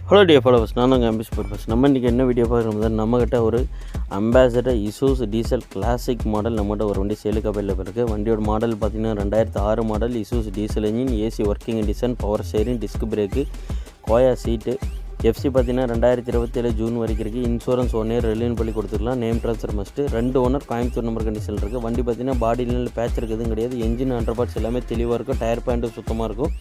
Hello dear followers, நான் தாங்க அம்பிஸ் purpose. நம்ம இன்றைக்கி என்ன வீடியோ பார்க்குறது, நம்மக்கிட்ட ஒரு ambassador Isuzu diesel classic model நம்மகிட்ட ஒரு வண்டி சேலுக்கு அவைலபிள் இருக்குது. வண்டியோட மாடல் பார்த்திங்கன்னா 2006 model Isuzu diesel engine, AC working condition, power steering, disc brake, கோயா சீட்டு. எஃப்சி பார்த்திங்கன்னா 2027 ஜூன் வரைக்கும் இருக்குது. இன்சூரன்ஸ் 1 இயர் ரெலியன் பண்ணி கொடுத்துக்கலாம். Name transfer must. 2 owner, Coimbatore number condition இருக்குது. வண்டி பார்த்திங்கன்னா பாடியில் பேட்ச் இருக்குதும் கிடையாது. என்ஜின் 100 பார்ட்ஸ் எல்லாமே தெளிவாக இருக்கும். டயர் பாயிண்ட்டும் சுத்தமாக இருக்கும்.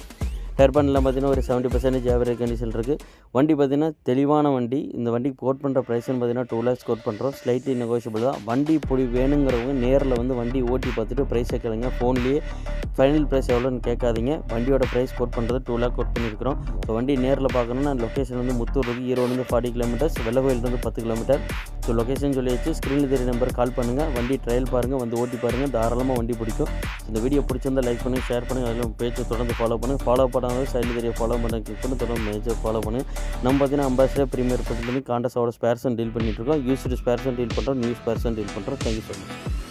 டயர் பாயிண்ட்லாம் பார்த்திங்கன்னா ஒரு 70% ஆவரேஜ் கண்டிஷன் இருக்குது. வண்டி பார்த்திங்கன்னா தெளிவான வண்டி. இந்த வண்டிக்கு கோட் பண்ணுற ப்ரைஸ்னு பார்த்திங்கன்னா 2 lakhs கோட் பண்ணுறோம். ஸ்லைட்லி நெகோஷியபிள் தான். வண்டி இப்படி வேணுங்கிறவங்க நேரில் வந்து வண்டி ஓட்டி பார்த்துட்டு ப்ரைஸை கேளுங்க. ஃபோன்லேயே ஃபைனல் ப்ரைஸ் எவ்வளோன்னு கேட்காதீங்க. வண்டியோட ப்ரைஸ் கோட் பண்ணுறது 2 lakh கோட் பண்ணியிருக்கிறோம். ஸோ வண்டி நேரில் பார்க்கணுன்னா லொக்கேஷன் வந்து முத்தூர் இருக்குது. ஈரோடு 40 கிலோமீட்டர்ஸ், வெள்ளகோயிலிருந்து 10 கிலோமீட்டர். ஸோ லொக்கேஷன் சொல்லியாச்சு. ஸ்க்ரீனில் தெரிய நம்பர் கால் பண்ணுங்கள். வண்டி ட்ரையல் பாருங்கள், வந்து ஓட்டி பாருங்கள். தாராளமாக வண்டி பிடிக்கும். இந்த வீடியோ பிடிச்சிருந்தால் லைக் பண்ணுங்கள், ஷேர் பண்ணுங்கள். அதில் பேஜை தொடர்ந்து ஃபாலோ பண்ணுங்கள். ஃபாலோ பண்ணாமல் சைடில் தெரிய ஃபாலோ பண்ண கிளிக் பண்ணி தொடர்ந்து மேஜர் ஃபாலோ பண்ணுங்கள். நம்ம பார்த்தீங்கன்னா அம்பாசிடர் ப்ரீமியர் பண்ணி காண்டஸோட ஸ்பேர்ஸும் டீல் பண்ணிகிட்ருக்கோம். யூஸ்டு ஸ்பேர்ஸும் டீல் பண்ணுறோம், நியூ ஸ்பேர்ஸும் டீல் பண்ணுறோம். Thank you so much.